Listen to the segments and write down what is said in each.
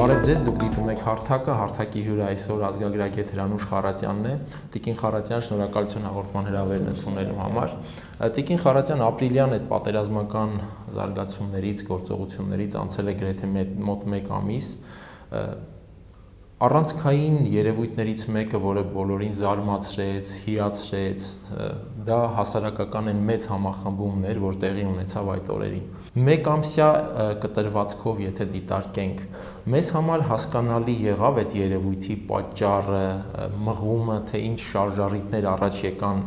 Բարև ձեզ, դուք դիտում եք հարթակը, հարթակի հյուրը այսօր ազգագրագետ Հրանուշ Խառատյանն է։ Տիկին Խառատյան, շնորհակալություն հաղորդման հրավերն ընդունելու համար։ Տիկին Խառատյան ապրիլյան այդ պատերազմական զարգացումներից, գործողություններից անցել է գրեթե մոտ 1 ամիս։ Առանցքային երևույթներից մեկը, որը բոլորին զարմացրեց, հիացրեց, դա հասարակական այն մեծ համախմբումն էր, որ տեղի ունեցավ այդ օրերին։ 1 ամսյա կտրվածքով, եթե դիտարկենք, մեզ համար հասկանալի եղավ այդ երևույթի պատճառը, մղումը, թե ինչ շարժառիթներ առաջ եկան,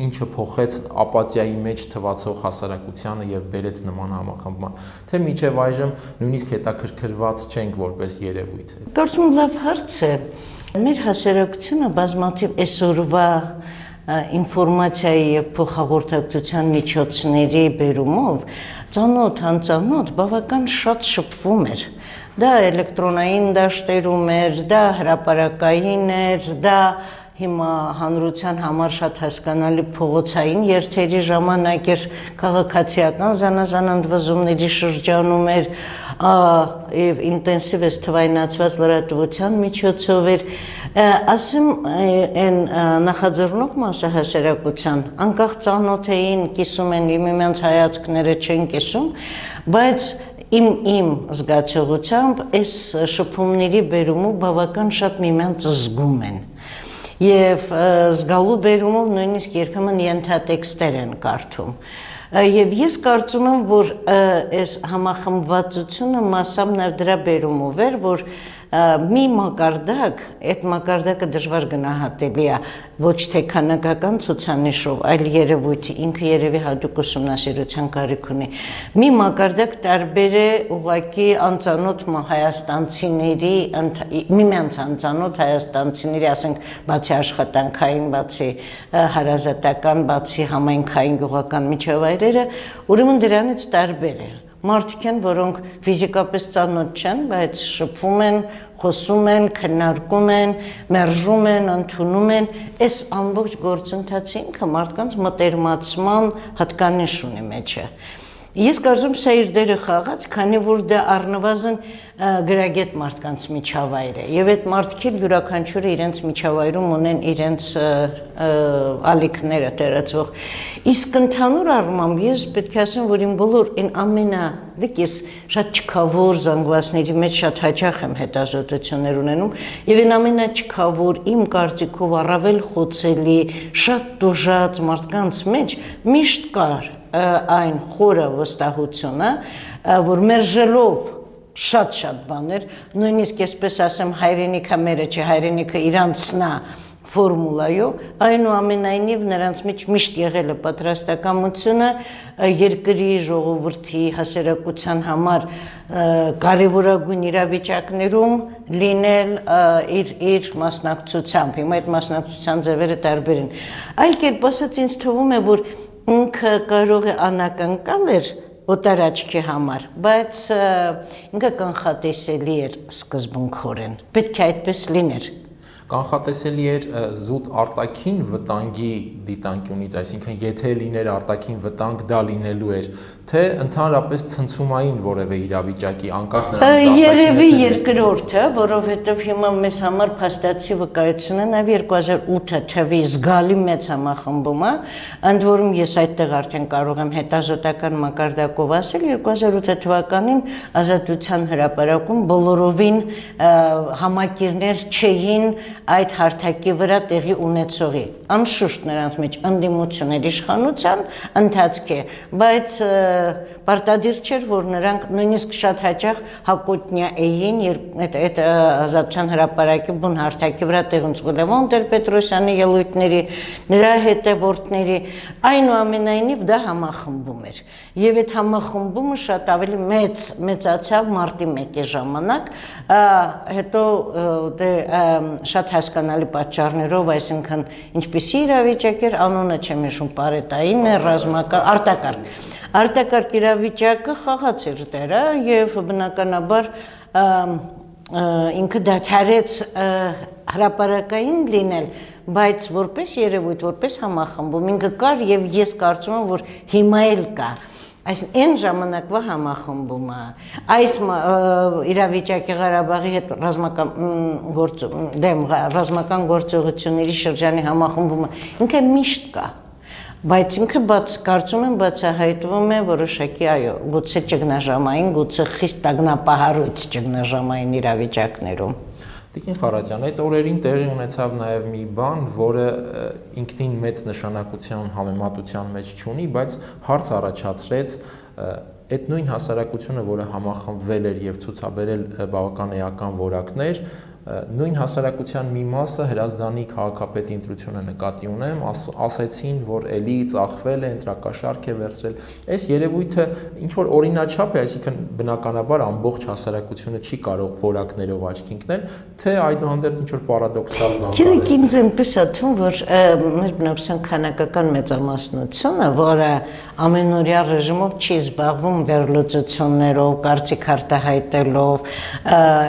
ինչը փոխեց ապաթիայի մեջ թվացող հասարակությանը եւ բերեց նման համախմբման, թե մինչեւ այժմ նույնիսկ հետաքրքրված չենք որպես երևույթ։ Կարծում եմ լավ հարց է։ Մեր հասարակությունը բազմաթիվ այսօրվա ինֆորմացիայի եւ փոխհաղորդակցության միջոցների բերումով ծանոթ անծանոթ բավական շատ շփվում էր։ Դա էլեկտրոնային դաշտերում էր, դա հրապարակային էր, դա հիմա հանրության համար շատ հասկանալի փողոցային երթերի ժամանակ էր, քաղաքացիական զանազան ընդվզումների շրջանում էր, եւ ինտենսիվ է թվայնացված լրատվության միջոցով էր, ասեմ այն նախաձեռնող մասը հասարակության անկախ ծանոթ էին, կիսում են միմյանց հայացքները չեն կիսում, բայց իմ զգացողությամբ այս շփումների բերումով բավական շատ միմյանց զգում են եւ զգալու բերումով նույնիսկ երբեմն ենթատեքստեր են կարդում եւ ես կարծում եմ որ այս համախմբվածությունը մասամբ նաեւ դրա բերումով էր որ մի մակարդակ, այդ մակարդակը դժվար գնահատելի է ոչ թե քանակական ցուցանիշով, այլ երևույթի ինքը երևի հատուկ ուսումնասիրության կարիք ունի։ Մի մակարդակ տարբեր է ուղղակի անծանոթ հայաստանցիների, միմյանց անծանոթ հայաստանցիների, ասենք, բացի աշխատանքային, բացի հարազատական, բացի համայնքային գյուղական միջավայրերը, ուրեմն դրանից տարբեր է։ Մարդիկ են, որոնք ֆիզիկապես ծանոթ չեն, բայց շփվում են, խոսում են, քննարկում են, մերժում են, ընդունում են, այս ամբողջ գործընթացը ինքը մարդկանց մտերմացման հատկանիշ ունի մեջը։ Ես կարծում սա իր դերը խաղաց, քանի որ դա առնվազն գրագետ մարդկանց միջավայր է, եւ այդ մարդիկ յուրաքանչյուրը իրենց միջավայրում ունեն իրենց ալիքները տերացող։ Իսկ ընդհանուր առմամբ ես պետք է ասեմ, որ իմ բոլոր այն ամենալիք ես շատ չքավոր զանգվածների մեջ շատ հաճախ եմ հետազոտություններ ունենում, եւ այն ամենաչքավոր իմ կարծիքով առավել խոցելի, շատ տուժած մարդկանց մեջ միշտ կար այն խորը վստահությունը, որ մերժելով շատ բաներ, նույնիսկ այսպես ասեմ, հայրենիքը մերը չէ, հայրենիքը իրանցն է ֆորմուլայով, այնուամենայնիվ նրանց մեջ միշտ եղել է պատրաստակամությունը երկրի ժողովրդի հասարակության համար կարևորագույն իրավիճակներում լինել իր մասնակցությամբ, հիմա այդ մասնակցության ձևերը տարբեր են։ Այլ կերպ ասած ինձ թվում է, որ ինքը կարող է անակնկալ էր օտար աչքի համար, բայց ինքը կանխատեսելի էր սկզբունքորեն, պետք է այդպես լիներ։ Կանխատեսելի էր զուտ արտաքին վտանգի դիտանկյունից, այսինքն եթե լիներ արտաքին վտանգ, դա լինելու էր, թե ընդհանրապես ցնցումային որևէ իրավիճակի անկախ նրանից երևի երկրորդը, որովհետև հիմա մեզ համար փաստացի վկայություն է նաև 2008 թվի զգալի մեծ համախմբումը, ընդ որում ես այդտեղ արդեն կարող եմ հետազոտական մակարդակով ասել 2008 թվականին Ազատության հրապարակում բոլորովին համակիրներ չէին այդ հարթակի վրա տեղի ունեցողի, անշուշտ նրանց մեջ ընդդիմություն էր իշխանության ընթացք է, բայց պարտադիր չէր, որ նրանք նույնիսկ շատ հաճախ հակոտնյա էին այդ Ազատության հրապարակի բուն հարթակի վրա տեղ ունեցել Լևոն Տեր-Պետրոսյանի ելույթների, նրա հետևորդների, այնուամենայնիվ դա համախմբում էր, եւ այդ համախմբումը շատ ավելի մեծացավ մարտի 1-ի ժամանակ, հետո դե շատ հասկանալի պատճառներով, այսինքն ինչպիսի իրավիճակ էր, անունը չեմ հիշում, պարետային է, ռազմական, արտակարգ իրավիճակը խաղաց իր դերը եւ բնականաբար ինքը դադարեց հրապարակային լինել, բայց որպես երևույթ, որպես համախմբում ինքը կար եւ ես կարծում եմ, որ հիմա էլ կա։ Այս այն ժամանակվա համախմբումը, այս իրավիճակի Ղարաբաղի հետ ռազմական գործողությունների շրջանի համախմբումը ինքը միշտ կա, բայց ինքը կարծում եմ բացահայտվում է որոշակի, այո, գուցե ճգնաժամային, գուցե խիստ տագնապահարույց ճգնաժամային իրավիճակներում։ Տիկին Խարատյան, այդ օրերին տեղի ունեցավ նաև մի բան, որը ինքնին մեծ նշանակության համեմատության մեջ չունի, բայց հարց առաջացրեց այդ նույն հասարակությունը, որը համախմբվել էր եւ ցուցաբերել բավական էական որակներ, նույն հասարակության մի մասը Հրազդանի քաղաքապետի ընտրությունը նկատի ունեմ, ասեցին, որ էլի ծախվել է, ընտրակաշարք է վերցրել։ Այս երևույթը ինչ որ օրինաչափ է, այսինքն բնականաբար ամբողջ հասարակությունը չի կարող որակներով աչքի ընկնել, թե այդուհանդերձ ինչ որ պարադոքսալ բան։ Գիտեք, ինձ այնպես է թվում, որ մեր բնության քանակական մեծամասնությունը, որը ամենօրյա ռեժիմով չի զբաղվում վերլուծություններով, կարծիք արտահայտելով,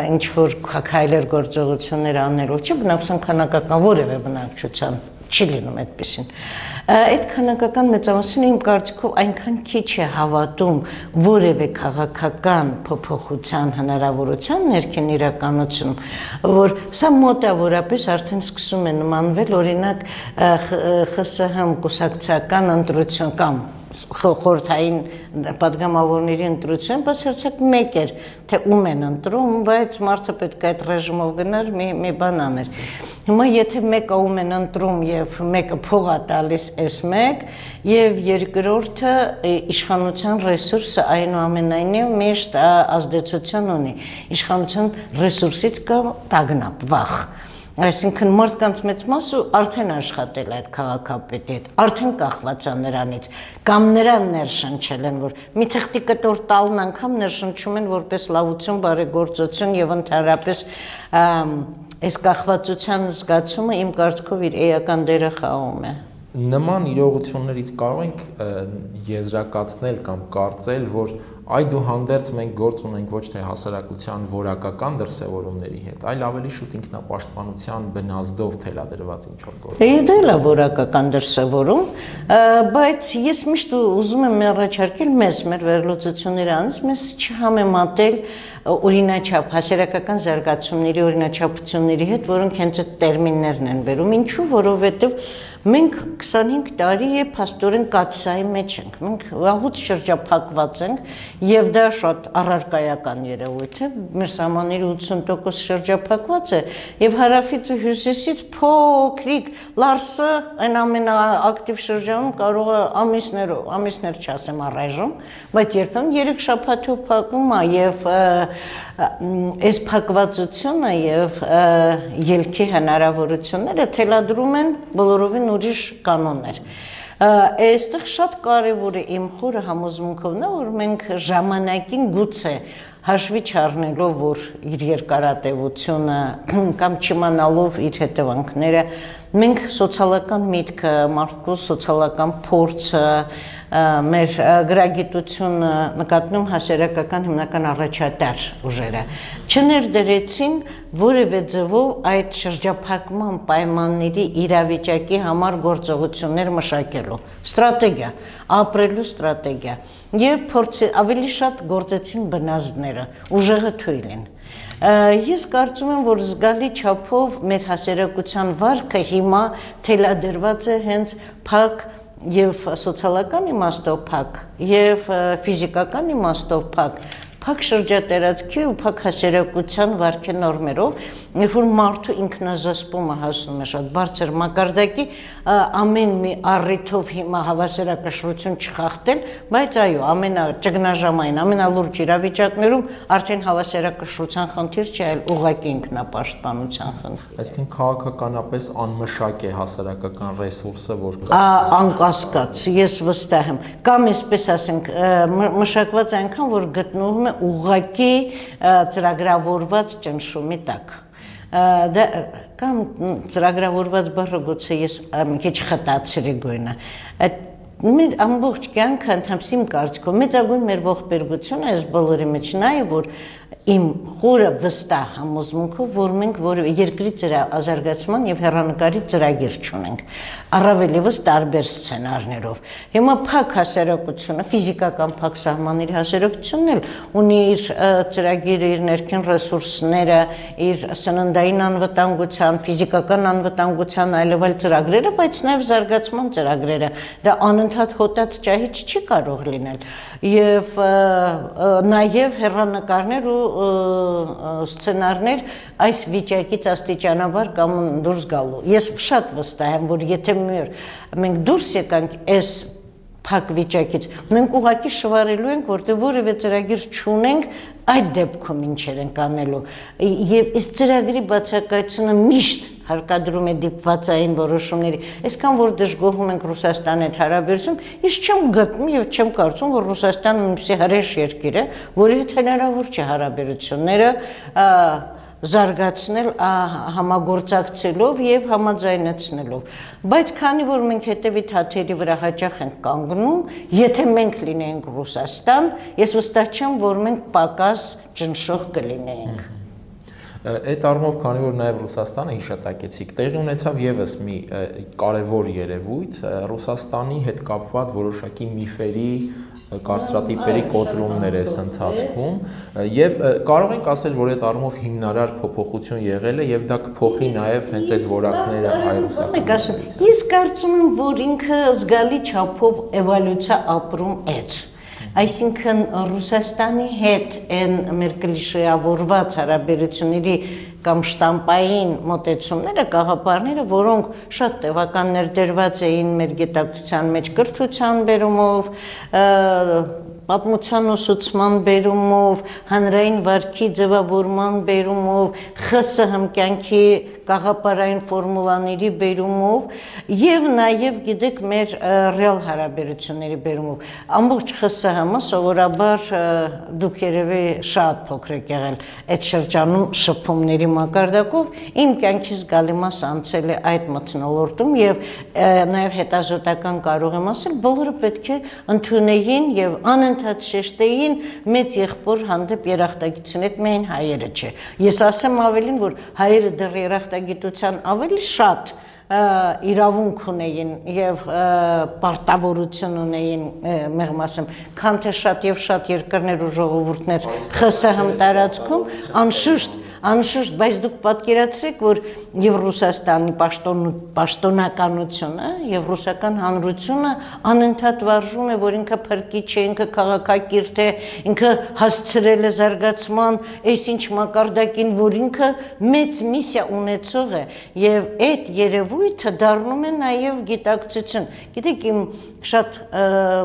ինչ որ քայլեր գործողություններ անելով, չի բնակչության քանակական որևէ բնակչության չի լինում այդպեսին։ Այդ քանակական մեծամասնությունը իմ կարծիքով այնքան քիչ է հավատում որևէ քաղաքական փոփոխության հնարավորության ներքին իրականությունում, որ սա մոտավորապես արդեն սկսում է նմանվել օրինակ ԽՍՀՄ կուսակցական ընտրություն կամ խորհրդային պատգամավորների ընտրություն, բացարձակ մեկ էր, թե ում են ընտրում, բայց մարդը պետք է այդ ռեժիմով գնար մի բան աներ։ Հիմա եթե մեկը ում են ընտրում եւ մեկը փող է տալիս այս մեկ եւ երկրորդը իշխանության ռեսուրսը այնուամենայնիվ միշտ ազդեցություն ունի, իշխանության ռեսուրսից կա տագնապ, վախ։ Այսինքն մարդկանց մեծ մասը արդեն աշխատել այդ քաղաքապետի հետ, արդեն կախված է նրանից, կամ նրան ներշնչել են, որ մի թղթի կտոր տալն անգամ ներշնչում են որպես լավություն, բարեգործություն եւ ընդհանրապես այս կախվածության զգացումը իմ կարծիքով իր էական դերը խաղում է։ Նման իրողություններից կարող ենք եզրակացնել կամ կարծել, որ այդուհանդերձ մենք գործ ունենք ոչ թե հասարակության որակական դրսևորումների հետ, այլ ավելի շուտ ինքնապաշտպանության բնազդով թելադրված ինչ-որ գործ։ Դա էլ է որակական դրսևորում, բայց ես միշտ ուզում եմ առաջարկել մեր վերլուծությունների անց մեզ չհամեմատել օրինաչափ հասարակական զարգացումների օրինաչափությունների հետ, որոնք հենց այդ տերմիններն են բերում, ինչու, որովհետև մենք 25 տարի է փաստորեն կաթսայի մեջ ենք, մենք վաղուց շրջափակված ենք եւ դա շատ առարկայական երևույթ է, մեր սահմանների 80% շրջափակված է եւ հարավից ու հյուսիսից փոքրիկ Լարսը այն ամենաակտիվ շրջանում կարող է ամիսներ չասեմ առայժմ, բայց երբեմն 3 շաբաթով փակվում է եւ այս փակվածությունը եւ ելքի հնարավորությունները թելադրում են բոլորովին ուրիշ կանոններ։ Այստեղ շատ կարևոր է իմ խորը համոզմունքով նա, որ մենք ժամանակին գուցե հաշվի չառնելով, որ իր երկարատևությունը կամ չիմանալով իր հետևանքները, մենք սոցիալական միտքը, մարդու սոցիալական փորձը, մեր գրագիտությունը նկատնում հասարակական հիմնական առաջատար ուժերը չներդրեցին որևէ ձևով այդ շրջափակման պայմանների իրավիճակի համար գործողություններ մշակելու ստրատեգիա, ապրելու ստրատեգիա եւ ավելի շատ գործեցին բնազդները, ուժեղը թույլ են։ Ես կարծում եմ, որ զգալի չափով մեր հասարակության վարքը հիմա թելադրված է հենց փակ եւ սոցիալական իմաստով փակ եւ ֆիզիկական իմաստով փակ շրջատերածքի ու փակ հասարակության վարքի նորմերով, երբ որ մարդու ինքնազսպումը հասնում է շատ բարձր մակարդակի, ամեն մի առիթով հիմա հավասարակշռություն չխախտել, բայց այո, ամենաճգնաժամային, ամենալուրջ իրավիճակներում արդեն հավասարակշռության խնդիր չի, այլ ուղղակի ինքնապաշտպանության խնդիր։ Այսինքն քաղաքականապես անմշակ է հասարակական ռեսուրսը, որ անկասկած, ես վստահ եմ, կամ այսպես ասենք, մշակված այնքան, որ գտնվում է ուղղակի ծրագրավորված ճնշումի տակ։ Կամ ծրագրավորված բառը գուցե ես մի քիչ խտացրի գույնը։ Մեր ամբողջ կյանքը ընդհանրապես իմ կարծիքով մեծագույն մեր ողբերգությունը այս բոլորի մեջ նա է, որ իմ խորը վստահ համոզմունքով, որ մենք որևէ երկրի զարգացման եւ հեռանկարի ծրագիր չունենք, առավել եւս տարբեր սցենարներով։ Հիմա փակ հասարակությունը, ֆիզիկական փակ սահմանների հասարակությունն էլ ունի իր ծրագիրը, իր ներքին ռեսուրսները, իր սննդային անվտանգության, ֆիզիկական անվտանգության այլևայլ ծրագրերը, բայց նաեւ զարգացման ծրագրերը։ Դա անընդհատ հոտած ճահիճ չի կարող լինել։ Եվ նաեւ հեռանկարներ ու սցենարներ այս վիճակից աստիճանաբար կամ դուրս գալու։ Ես շատ վստահ եմ, որ եթե մենք դուրս եկանք այս փակ վիճակից, մենք ուղղակի շվարելու ենք, որտեղ որևէ ծրագիր չունենք, այդ դեպքում ինչեր ենք անելու։ Եվ այս ծրագրի բացակայությունը միշտ հարկադրում է դիպվածային որոշումների։ Այսքան որ դժգոհում ենք Ռուսաստանի հետ հարաբերություն, ես չեմ գտնում եւ չեմ կարծում, որ Ռուսաստանը նույնիսկ հրեշ երկիր է, որի հետ հնարավոր չէ հարաբերությունները զարգացնել համագործակցելով եւ համաձայնեցնելով։ Բայց քանի որ մենք հետևի թաթերի վրա հաճախ ենք կանգնում, եթե մենք լինեինք Ռուսաստան, ես վստահ չեմ, որ մենք պակաս ճնշող կլինեինք։ Այդ առումով, քանի որ նաև Ռուսաստանը հիշատակեցիք, տեղի ունեցավ եւս մի կարևոր երևույթ Ռուսաստանի հետ կապված որոշակի միֆերի կարծրատիպերի կոտրումներ այս ընթացքում եւ կարող ենք ասել, որ այդ առումով հիմնարար փոփոխություն եղել է եւ դա կփոխի նաեւ հենց այդ որակները հայ-ռուսական։ Ես կարծում եմ, որ ինքը զգալի չափով էվոլյուցիա ապրում էր։ Այսինքն Ռուսաստանի հետ այն մեր կլիշեավորված հարաբերությունների կամ շտամպային մոտեցումները, գաղափարները, որոնք շատ տևական ներդրված էին մեր գիտակցության մեջ կրթության բերումով, պատմության ուսուցման բերումով, հանրային վարքի ձևավորման բերումով, ԽՍՀՄ կյանքի գաղափարային ֆորմուլաների բերումով եւ նաեւ գիտեք մեր ռեալ հարաբերությունների բերումով։ Ամբողջ ԽՍՀՄ սովորաբար դուք երևի շատ փոքր եք եղել այդ շրջանում շփումների մակարդակով, իմ կյանքից գալի մաս անցել է այդ մթնոլորտում եւ նաեւ հետազոտական կարող եմ ասել, բոլորը պետք է ընդունեին եւ անընդհատ շեշտեին մեծ եղբոր հանդեպ երախտագիտություն, այդ միայն հայերը չէ։ Ես ասեմ ավելին, որ հայերը դեռ երախտագիտության ավելի շատ իրավունք ունեին եւ պարտավորություն ունեին, մեղմ ասեմ, քան թե շատ եւ շատ երկրներ ու ժողովուրդներ ԽՍՀՄ տարածքում, անշուշտ, բայց դուք պատկերացրեք, որ եւ Ռուսաստանի պաշտոնականությունը եւ ռուսական հանրությունը անընդհատ վարժում է, որ ինքը փրկիչ է, ինքը քաղաքակիրթ է, ինքը հասցրել է զարգացման այսինչ մակարդակին, որ ինքը մեծ միսիա ունեցող է եւ այդ երևույթը դառնում է նաեւ գիտակցություն։ Գիտեք, իմ շատ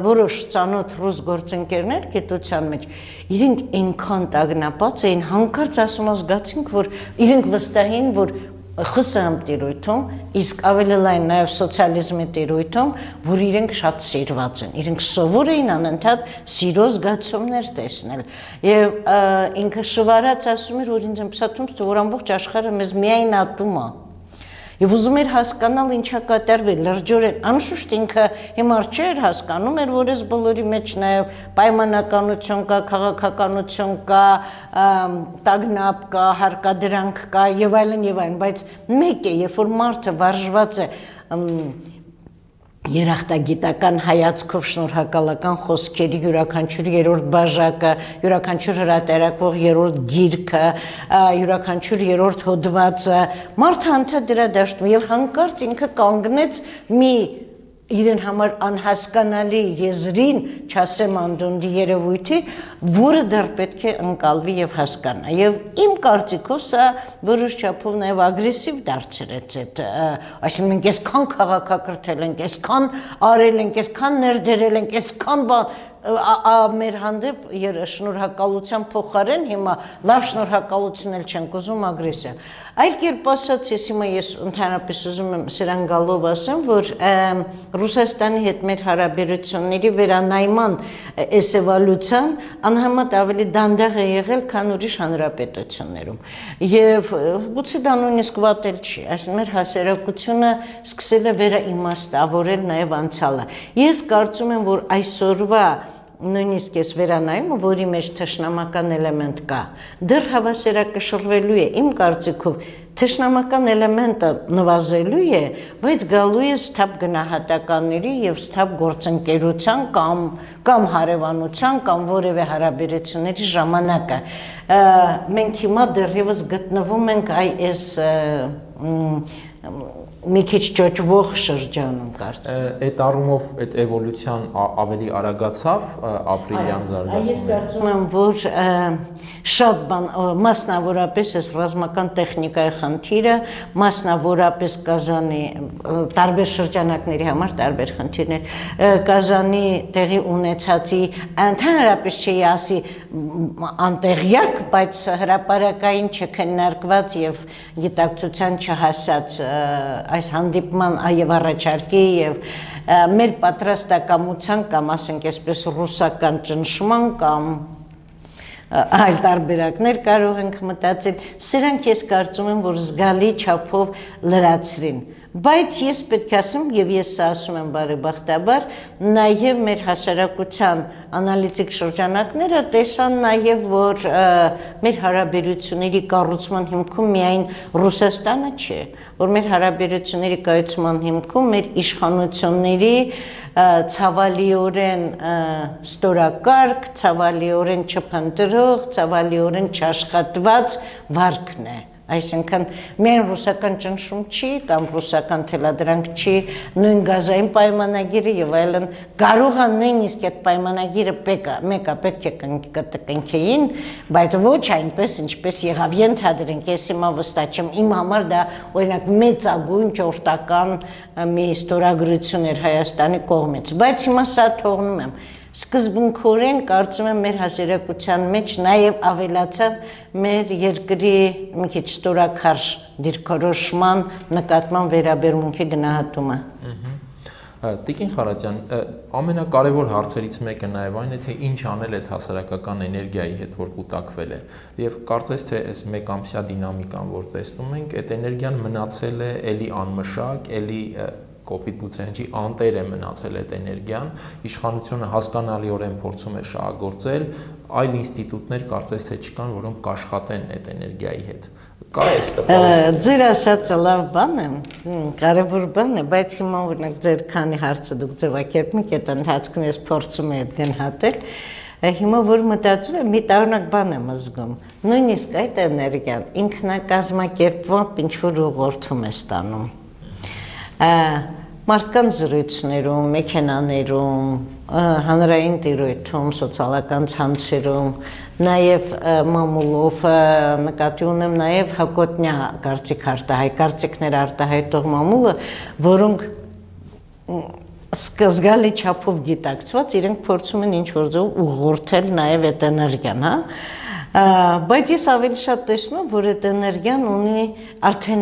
որոշ ծանոթ ռուս գործընկերներ գիտության մեջ իրենք այնքան տագնապած էին, հանկարծ ասում ազգացինք, որ իրենք վստահ էին, որ ԽՍՀՄ տիրույթում, իսկ ավելի լայն նաև սոցիալիզմի տիրույթում, որ իրենք շատ սիրված են, իրենք սովոր էին անընդհատ սիրո զգացումներ տեսնել։ Եվ ինքը շվարած ասում էր, որ ինձ ըմբսաթում, որ ամբողջ աշխարհը մեզ միայն ատում է։ Եվ ուզում էր հասկանալ ինչա կատարվել, լրջորեն, անշուշտ ինքը հիմար չէր հասկանում էր, որ այս բոլորի մեջ նաև պայմանականություն կա, քաղաքականություն կա, տագնապ կա, հարկադրանք կա եւ այլն, բայց մեկ է, երբ որ մարդը վարժված է երախտագիտական հայացքով շնորհակալական խոսքերի յուրաքանչյուր երրորդ բաժակը, յուրաքանչյուր հրատարակվող երրորդ գիրքը, յուրաքանչյուր երրորդ հոդվածը, մարդը անդադ դրա դաշտում եւ հանկարծ ինքը կանգնեց մի իրեն համար անհասկանալի եզրին, չասեմ անդունդի երևույթի, որը դեռ պետք է ընկալվի եւ հասկանա։ Եվ իմ կարծիքով սա որոշ չափով նաեւ ագրեսիվ դարձրեց այդ, այսինքն մենք այսքան քաղաքակրթել ենք, այսքան արել ենք, այսքան ներդրել ենք, այսքան բան մեր հանդեպ շնորհակալության փոխարեն հիմա լավ շնորհակալություն էլ չենք ուզում, ագրեսիա։ Այլ կերպ ասած, ես ընդհանրապես ուզում եմ սրան գալով ասեմ, որ Ռուսաստանի հետ մեր հարաբերությունների վերանայման այս էվոլյուցիան անհամեմատ ավելի դանդաղ է եղել, քան ուրիշ հանրապետություններում։ Եվ գուցե դա նույնիսկ վատել չի, այսինքն մեր հասարակությունը սկսել է վերաիմաստավորել նաև անցյալը։ Ես կարծում եմ, որ այսօրվա նույնիսկ ես վերանայում, որի մեջ թշնամական էլեմենտ կա, դեռ հավասարակշռվելու է, իմ կարծիքով, թշնամական էլեմենտը նվազելու է, բայց գալու է սթափ գնահատականների եւ սթափ գործընկերության կամ հարևանության կամ որևէ հարաբերությունների ժամանակը։ Մենք հիմա դեռևս գտնվում ենք այս մի քիչ ճոճվող շրջանում կարծեմ։ Այդ առումով այդ էվոլյուցիան ավելի արագացավ ապրիլյան զարգացումը։ Ես կարծում եմ, որ շատ բան, մասնավորապես այս ռազմական տեխնիկայի խնդիրը, մասնավորապես Կազանի տարբեր շրջանակների համար տարբեր խնդիրներ, Կազանի տեղի ունեցածի ընդհանրապես չի ասի անտեղյակ, բայց հրապարակային չքննարկված եւ գիտակցության չհասած այս հանդիպման եւ առաջարկի եւ մեր պատրաստակամության կամ ասենք այսպես ռուսական ճնշման կամ այլ տարբերակներ կարող ենք մտածել, սրանք ես կարծում եմ, որ զգալի չափով լրացրին, բայց ես պետք է ասեմ եւ ես սա ասում եմ բարեբախտաբար, նաեւ մեր հասարակության անալիտիկ շրջանակները տեսան նաեւ, որ մեր հարաբերությունների կառուցման հիմքում միայն Ռուսաստանը չէ, որ մեր հարաբերությունների կայացման հիմքում մեր իշխանությունների ցավալիորեն ստորակարգ, ցավալիորեն չփնտրող, ցավալիորեն չաշխատված վարքն է։ Այսինքն միայն ռուսական ճնշում չի կամ ռուսական թելադրանք չի, նույն գազային պայմանագիրը եւ այլն կարող է նույնիսկ այդ պայմանագիրը մեկը պետք է կնքեին, բայց ոչ այնպես ինչպես եղավ, ենթադրենք, ես հիմա վստահ չեմ, իմ համար դա օրինակ մեծագույն ճորտական մի ստորագրություն էր Հայաստանի կողմից, բայց հիմա սա թողնում եմ։ Սկզբունքորեն կարծում եմ մեր հասարակության մեջ նաև ավելացավ մեր երկրի մի քիչ ստորաքարշ դիրքորոշման նկատմամբ վերաբերմունքի գնահատումը։ Տիկին Խարատյան, ամենակարևոր հարցերից մեկը նաև այն է, թե ինչ անել այդ հասարակական էներգիայի հետ, որ կուտակվել է, եւ կարծես թե այս մեկամսյա դինամիկան, որ տեսնում ենք, այդ էներգիան մնացել է էլի անմշակ, էլի կոպիտ բուցենջի անտեր է մնացել այդ էներգիան, իշխանությունը հասկանալիորեն փորձում է շահագործել, այլ ինստիտուտներ կարծես թե չկան, որոնք կաշխատեն այդ էներգիայի հետ։ Կա այս տպավորությունը։ Ձեր ասածը լավ բան է, կարևոր բան է, բայց հիմա օրինակ ձեր քանի հարցը դուք ձևակերպում եք, այդ ընթացքում ես փորձում եմ այդ գնահատել, հիմա որ մտածում եմ, մի տարօրինակ բան եմ զգում, նույնիսկ այդ էներգիան ինքնակազմակերպված ինչ-որ ուղղորդում է ստանում։ Մարդկանց զրույցներում, մեքենաներում, հանրային տիրույթում, սոցիալական ցանցերում, նաև մամուլով նկատի ունեմ նաև հակոտնյա կարծիքներ արտահայտող մամուլը, որոնք զգալի չափով գիտակցված, իրենք փորձում են ինչ-որ ձև ուղղորդել նաև այդ էներգիան, հա։ Բայց ես ավելի շատ տեսնում եմ, որ այդ էներգիան ունի արդեն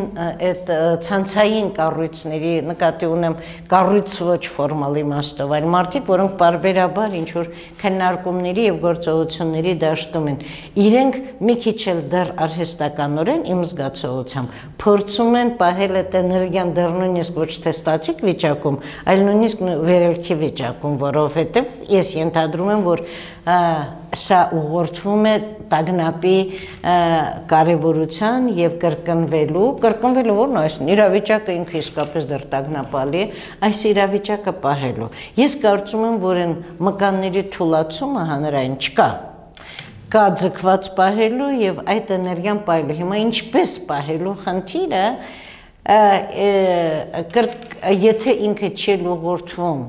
այդ ցանցային կառույցների, նկատի ունեմ կառույց ոչ ֆորմալ իմաստով, այլ մարդիկ, որոնք բարբերաբար ինչ-որ քննարկումների եւ գործողությունների դաշտում են, իրենք մի քիչ էլ դեռ արհեստականորեն իմ զգացողությամբ փորձում են պահել այդ էներգիան դեռ նույնիսկ ոչ թե ստատիկ վիճակում, այլ նույնիսկ վերելքի վիճակում, որովհետեւ ես ենթադրում եմ, որ սա ուղղորդվում է տագնապի կարևորության եւ կրկնվելու որն է այս իրավիճակը ինքը իսկապես դեռ տագնապալի է, այս իրավիճակը պահելու։ Ես կարծում եմ, որ այն մկանների թուլացումը հանրային չկա։ Կա ձգված պահելու եւ այդ էներգիան պահելու։ Հիմա ինչպես պահելու խնդիրը, եթե ինքը չի ուղղորդվում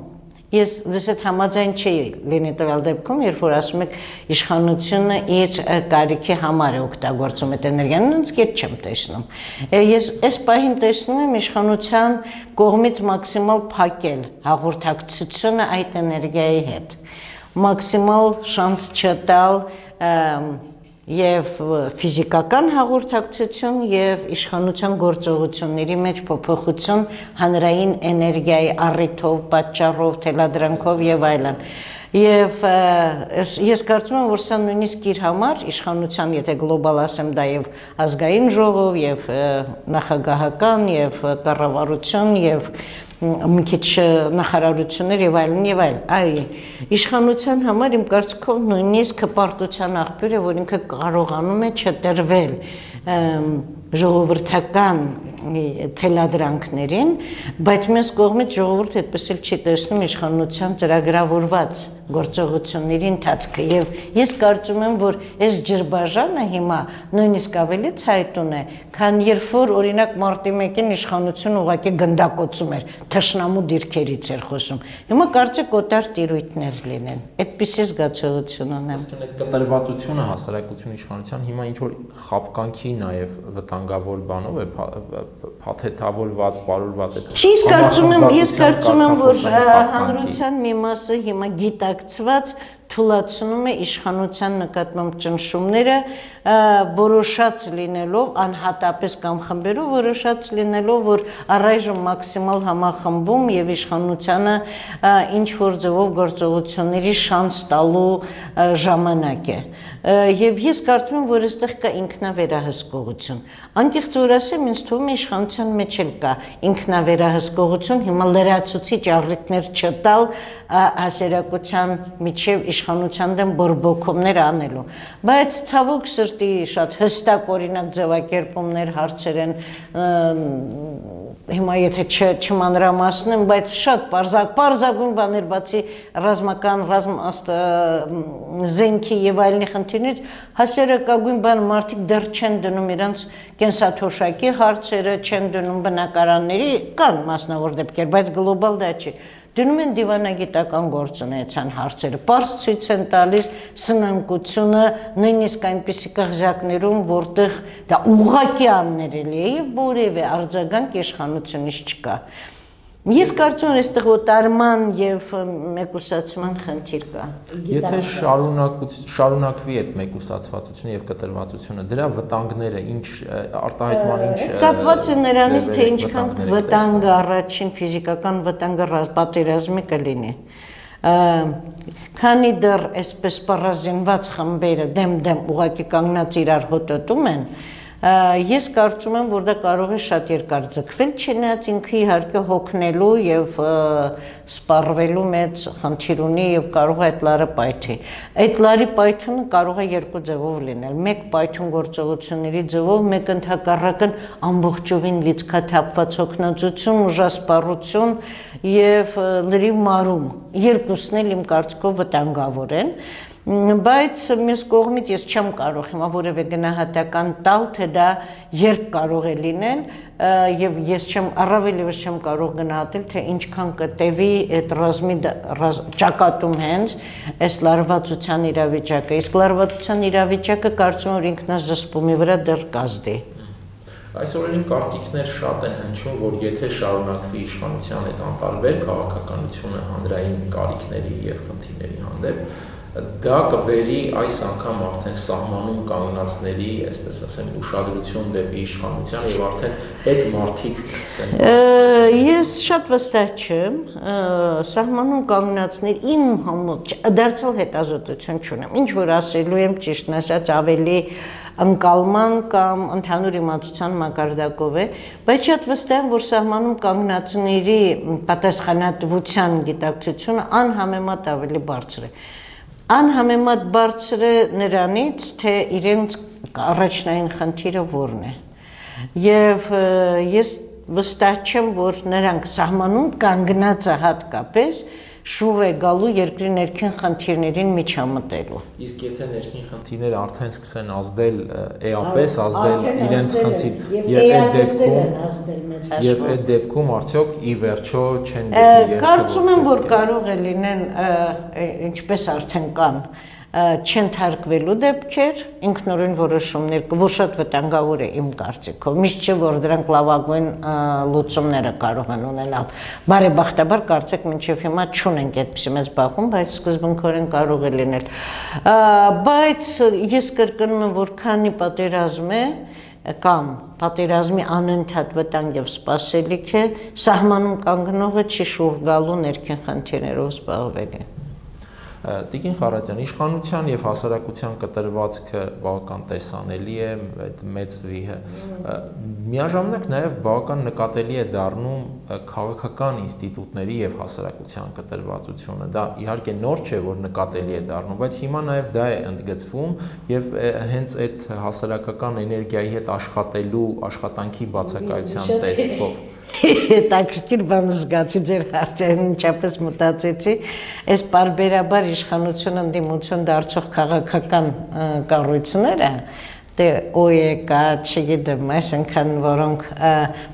Ես դες այդ համաձայն չի լինի տվյալ դեպքում, երբ որ ասում եք իշխանությունը իր կարիքի համար է օգտագործում այդ էներգիան, նույնիսկ ես չեմ տեսնում։ Ես այս պահին տեսնում եմ իշխանության կողմից մաքսիմալ փակել հաղորդակցությունը այդ էներգիայի հետ, մաքսիմալ շանս չտալ եւ ֆիզիկական հաղորդակցություն եւ իշխանության գործողությունների մեջ փոփոխություն հանրային էներգիայի առիթով, պատճառով, թելադրանքով եւ այլն։ Եվ ես կարծում եմ, որ սա նույնիսկ իր համար իշխանության, եթե գլոբալ ասեմ, դա եւ ազգային ժողով, եւ նախագահական, եւ կառավարություն, եւ մի քիչ նախարարություններ եւ այլն եւ այլ, այ իշխանության համար իմ կարծիքով նույնիսկ հպարտության աղբյուր է, որ ինքը կարողանում է չտրվել ժողովրդական թելադրանքներին, բայց մյուս կողմից ժողովուրդը այդպես էլ չի տեսնում իշխանության ծրագրավորված գործողությունների ընթացքը եւ ես կարծում եմ, որ այս ջրբաժանը հիմա նույնիսկ ավելի ցայտուն է, քան երբ որ օրինակ մարտի 1-ին իշխանությունը ուղղակի գնդակոծում էր, թշնամու դիրքերից էր խոսում։ Հիմա կարծեք օտար տիրույթներ լինեն։ Այդպիսի զգացողություն ունեմ։ Այդ կտրվածությունը հասարակություն իշխանության հիմա ինչ որ խապկանքի նաեւ վտանգավոր բանով է փաթեթավորված, բարորված է։ Ես կարծում եմ, որ հանրության մի մասը հիմա գիտակցված թույլատնում է իշխանության նկատմամբ ճնշումները որոշած լինելով անհատապես կամ խմբերով որոշած լինելով, որ առայժմ մաքսիմալ համախմբում եւ իշխանությանը ինչ որ ձևով գործողությունների շանս տալու ժամանակ է։ Եվ ես կարծում եմ, որ այստեղ կա ինքնավերահսկողություն։ Անկեղծ որ ասեմ, ինձ թվում է իշխանության մեջ էլ կա ինքնավերահսկողություն, հիմա լրացուցիչ առիթներ չտալ հասարակության միջև իշխանության դեմ բորբոքումներ անելու։ Բայց ցավոք սրտի շատ հստակ օրինակ ձևակերպումներ հարցեր են հիմա եթե չմանրամասնեմ, բայց շատ պարզագույն բաներ բացի ռազմական զենքի եւ այլնի խնդիրներից հասարակագույն բան մարդիկ դեռ չեն դնում իրանց կենսաթոշակի հարցերը, չեն դնում բնակարանների, կան մասնավոր դեպքեր, բայց գլոբալ դա չի։ Դնում են դիվանագիտական գործունեության հարցերը, պարզ ցույց են տալիս սնանկությունը նույնիսկ այնպիսի կղզյակներում, որտեղ դա ուղղակի աններելի է եւ որևէ արձագանք իշխանությունից չկա։ Ես կարծում եմ, այստեղ օտարման եւ մեկուսացման խնդիր կա։ Եթե շարունակվի այդ մեկուսացվածությունը եւ կտրվածությունը, դրա վտանգները ինչ արտահայտման ինչ կապված է նրանից, թե ինչքան վտանգը առաջին ֆիզիկական վտանգը պատերազմի կլինի։ Քանի դեռ այսպես պարազինված խմբերը դեմ ուղղակի կանգնած իրար հոտոտում են, ես կարծում եմ, որ դա կարող է շատ երկար ձգվել, չնայած ինքը իհարկե հոգնելու եւ սպառվելու մեծ խնդիր ունի եւ կարող է այդ լարը պայթի։ Այդ լարի պայթումը կարող է երկու ձևով լինել։ Մեկ պայթուն գործողությունների ձևով, մեկ ընդհակառակն ամբողջովին լիցքաթափված հոգնածություն, ուժասպառություն եւ լրիվ մարում։ Երկուսն էլ իմ կարծիքով վտանգավոր են։ Բայց մյուս կողմից ես չեմ կարող հիմա որևէ գնահատական տալ, թե դա երբ կարող է լինել եւ ես առավել եւս չեմ կարող գնահատել, թե ինչքան կտևի այդ ռազմի ճակատում հենց այս լարվածության իրավիճակը։ Իսկ լարվածության իրավիճակը կարծում եմ, որ ինքնազսպումի վրա դեռ կազդի։ Այս օրերին կարծիքներ շատ են հնչում, որ եթե շարունակվի իշխանության այդ անտարբեր քաղաքականությունը հանրային կարիքների եւ խնդիրների հանդեպ, դա կբերի այս անգամ արդեն սահմանում կանգնածների, այսպես ասեմ, ուշադրություն դեպի իշխանության եւ արդեն այդ մարդիկ սկսեն։ Ես շատ վստահ չեմ, սահմանում կանգնածներ իմ համոտ դարձյալ հետազոտություն չունեմ։ Ինչ որ ասելու եմ, ճիշտն ասած, ավելի ընկալման կամ ընդհանուր իմացության մակարդակով է, բայց շատ վստահ եմ, որ սահմանում կանգնածների պատասխանատվության գիտակցությունը անհամեմատ ավելի բարձր է։ Անհամեմատ բարձր է նրանից, թե իրենց առաջնային խնդիրը որն է։ Եվ ես վստահ չեմ, որ նրանք սահմանում կանգնածը հատկապես շուռ է գալու երկրի ներքին խնդիրներին միջամտելու։ Իսկ եթե ներքին խնդիրները արդեն սկսեն ազդել էապես, ազդել իրենց խնդիր եւ այդ դեպքում արդյոք ի վերջո չեն դեպի կարծում եմ, որ կարող է լինեն ինչպես արդեն կան չընթարկվելու դեպքեր, ինքնուրույն որոշումներ, որ շատ վտանգավոր է իմ կարծիքով։ Միշտ չէ, որ դրանք լավագույն լուծումները կարող են ունենալ։ Բարեբախտաբար կարծեք մինչև հիմա չունենք այդպիսի մեծ բախում, բայց սկզբունքորեն կարող է լինել։ Բայց ես կրկնում եմ, որ քանի պատերազմ է կամ պատերազմի անընդհատ վտանգ եւ սպասելիք է, սահմանում կանգնողը չի շուռ գալու ներքին խնդիրներով զբաղվելու։ Տիկին Խարատյան, իշխանության եւ հասարակության կտրվածքը բավական տեսանելի է, այդ մեծ վիհը։ Միաժամանակ նաեւ բավական նկատելի է դառնում քաղաքական ինստիտուտների եւ հասարակության կտրվածությունը։ Դա իհարկե նոր չէ, որ նկատելի է դառնում, բայց հիմա նաեւ դա է ընդգծվում եւ հենց այդ հասարակական էներգիայի հետ աշխատելու աշխատանքի բացակայության տեսքով։ Հետաքրքիր բան զգացի ձեր հարցերին, ինչպես մտածեցի, այս պարբերաբար իշխանություն ընդդիմություն դարձող քաղաքական կառույցները, դե ՕԵԿ, չգիտեմ, այսինքն որոնք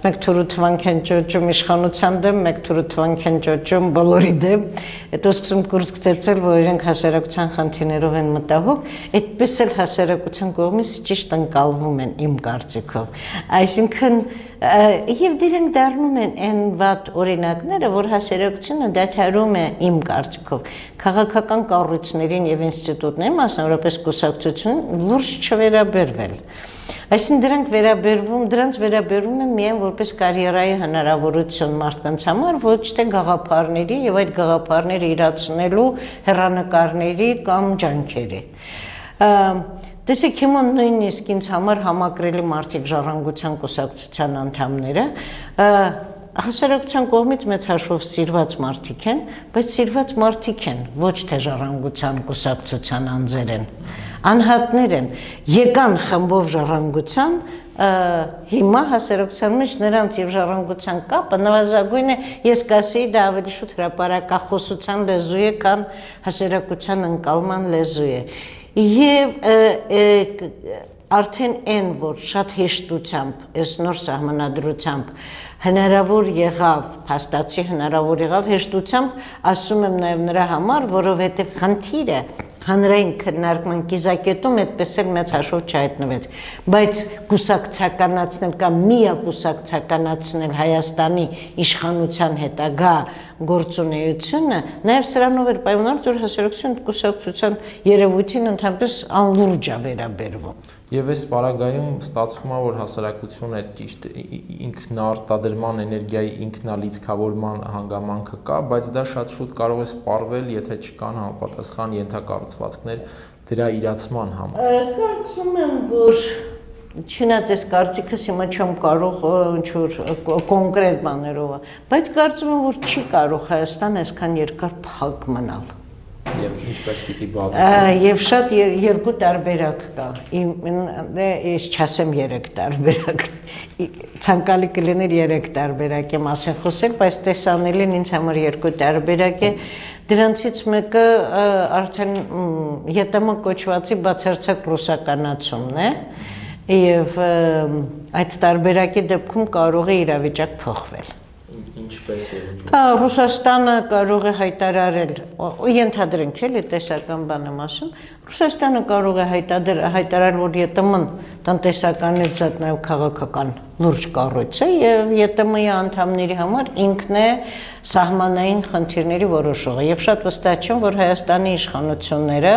մեկ թուրութվանք են ճոճում իշխանության դեմ, մեկ թուրութվանք են ճոճում բոլորի դեմ, հետո սկսում կուրս գցեցել, որ իրենք հասարակության խնդիրներով են մտահոգ, այդպես էլ հասարակության կողմից ճիշտ ընկալվում են իմ կարծիքով։ Այսինքն եւ դրանք դառնում են այն վատ օրինակները, որ հասարակությունը դադարում է իմ կարծիքով քաղաքական կառույցներին եւ ինստիտուտներին, մասնավորապես կուսակցություն, լուրջ չվերաբերվել։ Այսինքն դրանց վերաբերվում են միայն որպես կարիերայի հնարավորություն մարդկանց համար, ոչ թե գաղափարների եւ այդ գաղափարները իրացնելու հեռանկարների կամ ջանքերի։ Տեսեք, հիմա նույնիսկ ինձ համար համակրելի մարդիկ ժառանգության կուսակցության անդամները հասարակության կողմից մեծ հաշվով սիրված մարդիկ են, բայց սիրված մարդիկ են, ոչ թե ժառանգության կուսակցության անձեր են, անհատներ են, եկան խմբով ժառանգության, հիմա հասարակության մեջ նրանց եւ ժառանգության կապը նվազագույն է, ես կասեի դա ավելի շուտ հրապարակախոսության լեզու է, քան հասարակության ընկալման լեզու է։ Եվ արդեն այն, որ շատ հեշտությամբ, այս նոր սահմանադրությամբ հնարավոր եղավ, փաստացի հնարավոր եղավ, հեշտությամբ ասում եմ նաև նրա համար, որովհետև խնդիրը հանրային քննարկման կիզակետում այդպես էլ մեծ հաշվով չհայտնվեց, բայց կուսակցականացնել կամ միակուսակցականացնել Հայաստանի իշխանության հետագա գործունեությունը նաև սրանով էր պայմանավորված, որ հասարակության կուսակցության երևույթին ընդհանրապես անլուրջ է վերաբերվում։ Եվ այս պարագայում ստացվում է, որ հասարակությունը ճիշտ ինքնարտադրման էներգիայի ինքնալիցքավորման հանգամանքը կա, բայց դա շատ շուտ կարող է սպառվել, եթե չկան համապատասխան ենթակառուցվածքներ դրա իրացման համար։ Կարծում եմ, որ չնայած այս կարծիքս հիմա չեմ կարող ինչ-որ կոնկրետ բաներով, բայց կարծում եմ, որ չի կարող Հայաստան այսքան երկար փակ մնալ։ Եվ ինչպես պիտի բացի։ Եվ շատ երկու տարբերակ կա։ Ես չասեմ 3 տարբերակ։ Ցանկալի կլիներ 3 տարբերակ եմ ասեն խոսել, բայց տեսանելին ինձ համար 2 տարբերակ է։ Դրանցից մեկը արդեն ԵՏՄ կոչվածի բացարձակ ռուսականացումն է, եւ այդ տարբերակի դեպքում կարող է իրավիճակ փոխվել։ Ինչպես Ռուսաստանը կարող է հայտարարել, ենթադրենք էլի տեսական բան եմ ասում, Ռուսաստանը կարող է հայտարարել, որ ԵՏՄ-ն տնտեսականից զատ նաև քաղաքական լուրջ կառույց է եւ ԵՏՄ-ի անդամների համար ինքն է սահմանային խնդիրների որոշողը եւ շատ վստահ չեմ, որ Հայաստանի իշխանությունները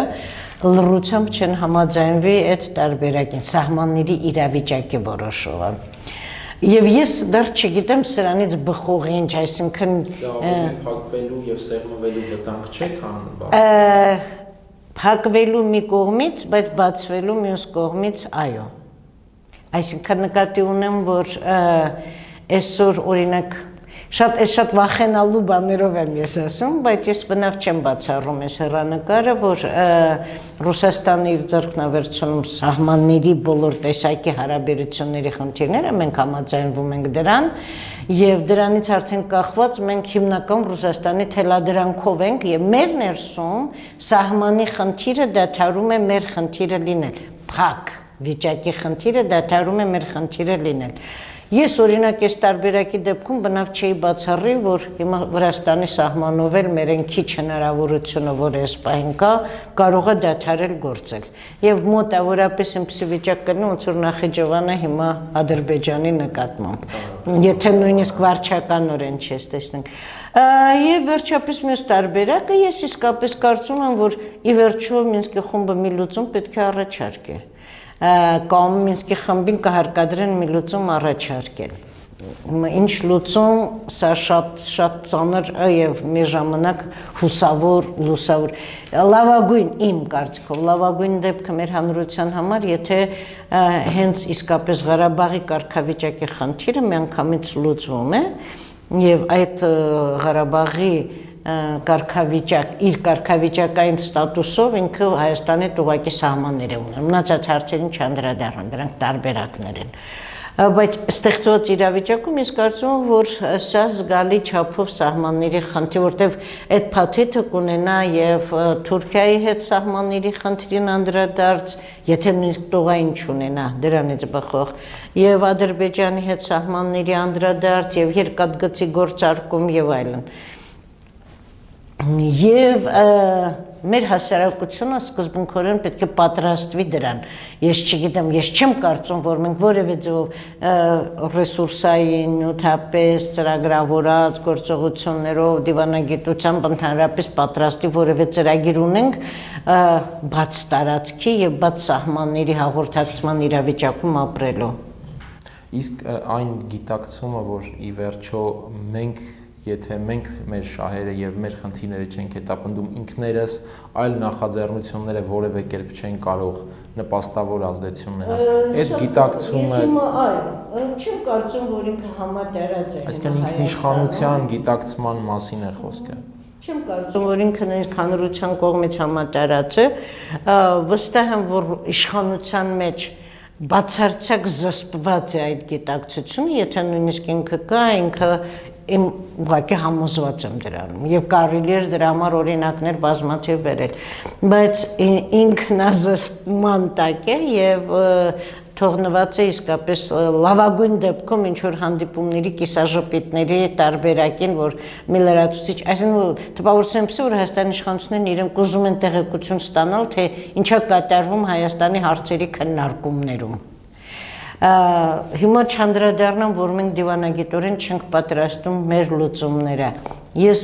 լրությամբ չեն համաձայնվի այդ տարբերակին, սահմանների իրավիճակի որոշողը։ Եվ ես դեռ չգիտեմ սրանից բխող ինչ, այսինքն փակվելու եւ սեղմվելու վտանգ չէ, քան փակվելու մի կողմից, բայց բացվելու մյուս կողմից այո։ Այսինքն նկատի ունեմ, որ այսօր օրինակ շատ վախենալու բաներով եմ ես ասում, բայց ես բնավ չեմ բացառում այս հեռանկարը, որ Ռուսաստանը իր ձեռքն է վերցնում սահմանների բոլոր տեսակի հարաբերությունների խնդիրները, մենք համաձայնվում ենք դրան, եւ դրանից արդեն կախված մենք հիմնական Ռուսաստանի թելադրանքով ենք եւ մեր ներսում սահմանի խնդիրը դադարում է մեր խնդիրը լինել, փակ վիճակի խնդիրը դադարում է մեր խնդիրը լինել։ Ես օրինակ այս տարբերակի դեպքում բնավ չէի բացառի, որ հիմա Վրաստանի սահմանով էլ մեր են քիչ հնարավորությունը, որ այս պահին կա, կարող է դադարել գործել։ Եվ մոտավորապես այնպիսի վիճակ կլինի, ոնց որ Նախիջևանը հիմա Ադրբեջանի նկատմամբ, եթե նույնիսկ վարչականորեն չես տեսնենք։ Եվ վերջապես մյուս տարբերակը ես իսկապես կարծում եմ, որ ի վերջո Մինսկի խումբը մի լուծում պետք է առաջարկի։ Կամ Մինսկի խմբին կհարկադրեն մի լուծում առաջարկել։ ինչ լուծում, սա շատ ծանր եւ մի ժամանակ հուսավոր, լուսավոր։ Լավագույն իմ կարծիքով, լավագույն դեպքը մեր հանրության համար, եթե հենց իսկապես Ղարաբաղի կարգավիճակի խնդիրը միանգամից լուծվում է եւ այդ Ղարաբաղի իր կարգավիճակային ստատուսով ինքը Հայաստանի ուղղակի սահմաններ է ունենում։ Մնացած հարցերին չանդրադառնում, դրանք տարբերակներ են։ Բայց ստեղծված իրավիճակում ես կարծում եմ, որ սա զգալի չափով սահմանների խնդիր, որտեղ այդ փաթեթը կունենա եւ Թուրքիայի հետ սահմանների խնդրին անդրադարձ, եթե նույնիսկ տողային չունենա, դրանից բխող, եւ Ադրբեջանի հետ սահմանների անդրադարձ եւ երկաթգծի գործարկում եւ այլն։ Եվ մեր հասարակությունը սկզբունքորեն պետք է պատրաստվի դրան։ Ես չգիտեմ, ես չեմ կարծում, որ մենք որևէ ձևով ռեսուրսային, նյութապես ծրագրավորած գործողություններով, դիվանագիտությամբ ընդհանրապես պատրաստի որևէ ծրագիր ունենք բաց տարածքի եւ բաց սահմանների հաղորդակցման իրավիճակում ապրելու։ Իսկ այն գիտակցումը, որ ի վերջո եթե մենք մեր շահերը եւ մեր խնդիրները չենք հետապնդում ինքներս, այլ նախաձեռնությունները որևէ կերպ չեն կարող նպաստավոր ազդեցություն ունենալ։ Այդ գիտակցումը չեմ կարծում, որ ինքը համատարած է։ Այսինքն ինքնիշխանության գիտակցման մասին է խոսքը։ Չեմ կարծում, որ ինքն հանրության կողմից համատարած է, վստահ եմ, որ իշխանության մեջ բացարձակ զսպված է այդ գիտակցությունը, եթե նույնիսկ ինքը կա, ինքը իմ ուղղակի համոզված եմ դրանում եւ կարելի է դրա համար օրինակներ բազմաթիվ վերել, բայց ինքնազսպման տակ է եւ թողնված է իսկապես լավագույն դեպքում ինչ որ հանդիպումների կիսաժպիտների տարբերակին, որ մի լրացուցիչ, այսինքն տպավորություն եմ, որ Հայաստանի իշխանություններն իրենք ուզում են տեղեկություն ստանալ, թե ինչա կատարվում Հայաստանի հարցերի քննարկումներում։ Հիմա չանդրադառնամ, որ մենք դիվանագիտորեն չենք պատրաստում մեր լուծումները։ Ես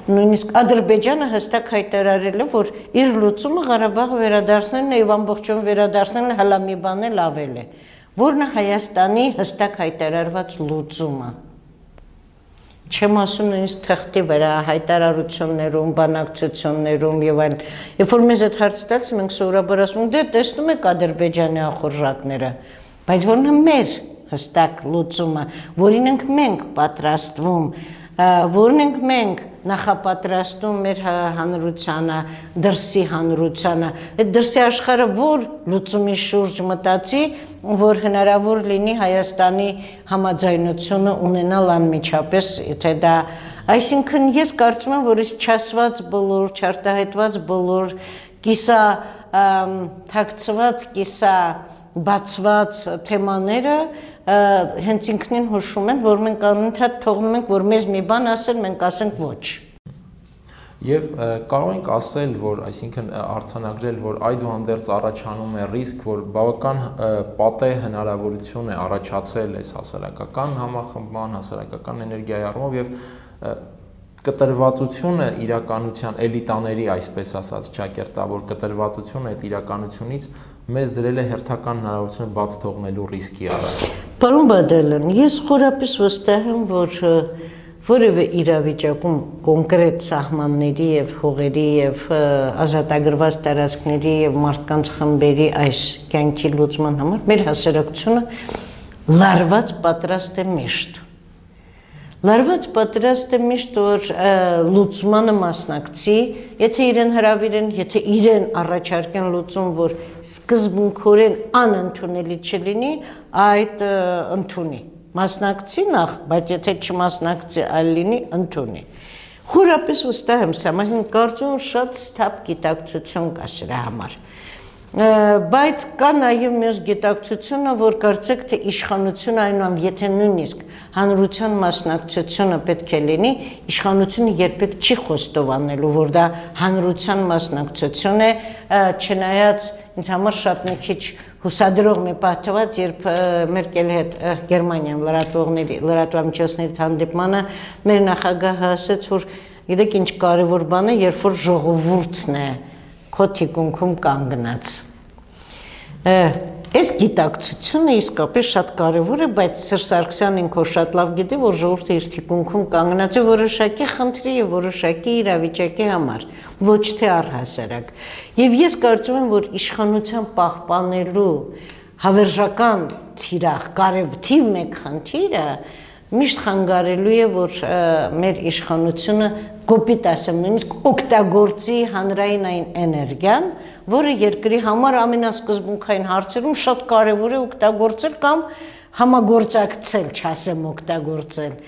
նույնիսկ Ադրբեջանը հստակ հայտարարել է, որ իր լուծումը Ղարաբաղը վերադարձնելն է եւ ամբողջովին վերադարձնելն հələ մի բան էլ ավել է։ Որն է Հայաստանի հստակ հայտարարված լուծումը։ Չեմ ասում նույնիսկ թղթի վրա, հայտարարություններում, բանակցություններում եւ այլն։ Երբ որ մեզ այդ հարցը տալիս, մենք սովորաբար ասում ենք, դե տեսնում եք Ադրբեջանի ախորժակները, բայց որն է մեր հստակ լուծումը, որին ենք մենք պատրաստվում, որն ենք մենք նախապատրաստում մեր հանրությանը, դրսի հանրությանը, այդ դրսի աշխարհը որ լուծումի շուրջ մտածի, որ հնարավոր լինի Հայաստանի համաձայնությունը ունենալ անմիջապես, եթե դա, այսինքն ես կարծում եմ, որ չասված բոլոր, չարտահայտված բոլոր, կիսա թաքցված, կիսա բացված թեմաները հենց ինքնին հուշում են, որ մենք անընդհատ թողնում ենք, որ մեզ մի բան ասեն, մենք ասենք ոչ։ Եվ կարող ենք ասել, որ այսինքն արձանագրել, որ այդուհանդերձ առաջանում է ռիսկ, որ բավական պատեհ հնարավորություն է առաջացել այս հասարակական համախմբման, հասարակական էներգիայի առումով եւ կտրվածությունը իրականության էլիտաների, այսպես ասած, ճակերտավոր կտրվածությունը այդ իրականությունից մեզ դրել է հերթական հնարավորությունը բաց թողնելու ռիսկի առաջ։ Պարոն Բադալյան, ես խորապես վստահ եմ, որ որևէ իրավիճակում կոնկրետ սահմանների եւ հողերի եւ ազատագրված տարածքների եւ մարդկանց խմբերի այս կյանքի լուծման համար մեր հասարակությունը լարված պատրաստ է միշտ։ Լարված պատրաստ է միշտ, որ լուծմանը մասնակցի, եթե իրեն հրավիրեն, եթե իրեն առաջարկեն լուծում, որ սկզբունքորեն անընդունելի չլինի, այդ ընդունի։ Մասնակցի նախ, բայց եթե չմասնակցի, այլ լինի, ընդունի։ Խորապես վստահ եմ սա, մասին կարծում եմ շատ սթափ գիտակցություն կա սրա համար։ Բայց կա նաև մյուս գիտակցությունը, որ կարծեք թե իշխանությունը այնուամենայնիվ, եթե նույնիսկ հանրության մասնակցությունը պետք է լինի, իշխանությունը երբեք չի խոստովանելու, որ դա հանրության մասնակցություն է, չնայած ինձ համար շատ մի քիչ հուսադրող մի պահ թվաց, երբ Մերկելի հետ Գերմանիայում լրատվամիջոցների հանդիպմանը մեր նախագահը ասաց, որ գիտեք ինչ կարևոր բան է, երբ որ ժողովուրդն է քո թիկունքում կանգնած։ Այս գիտակցությունը իսկապես շատ կարևոր է, բայց Սերժ Սարգսյանն ինքը շատ լավ գիտի, որ ժողովուրդը իր թիկունքում կանգնած է որոշակի խնդրի եւ որոշակի իրավիճակի համար, ոչ թե առհասարակ։ Եվ ես կարծում եմ, որ իշխանության պահպանելու հավերժական թիրախ, թիվ 1 խնդիրը միշտ խանգարելու է, որ մեր իշխանությունը կոպիտ ասեմ, նույնիսկ օգտագործի հանրային այն էներգիան, որը երկրի համար ամենասկզբունքային հարցերում շատ կարևոր է օգտագործել կամ համագործակցել, չասեմ օգտագործել։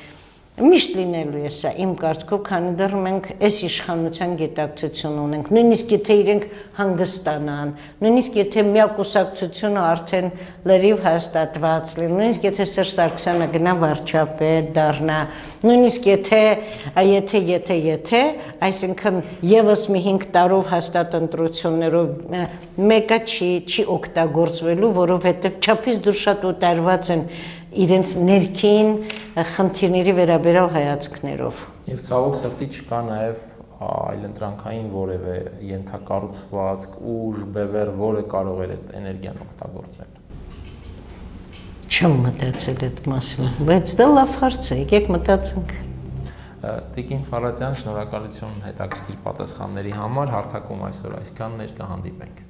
Միշտ լինելու է սա իմ կարծիքով, քանի դեռ մենք այս իշխանության գիտակցություն ունենք, նույնիսկ եթե իրենք հանգստանան, նույնիսկ եթե միակուսակցությունը արդեն լրիվ հաստատված լինի, նույնիսկ եթե Սերժ Սարգսյանը գնա վարչապետ դառնա, նույնիսկ եթե, այսինքն եւս մի 5 տարով հաստատ ընտրություններով մեկը չի օգտագործվելու, որովհետեւ չափից դուրս շատ օտարված են իրենց ներքին խնդիրների վերաբերյալ հայացքներով։ Եվ ցավոք սրտի չկա նաև այլընտրանքային որևէ ենթակառուցվածք, ուժ, բևեռ, որը կարող էր այդ էներգիան օգտագործել։ Չեմ մտածել այդ մասին, բայց դա լավ հարց է, եկեք մտածենք։ Տիկին Ֆարադյան, շնորհակալություն հետաքրքիր պատասխանների համար, հարթակում այսօր այսքանն էր, կհանդիպենք։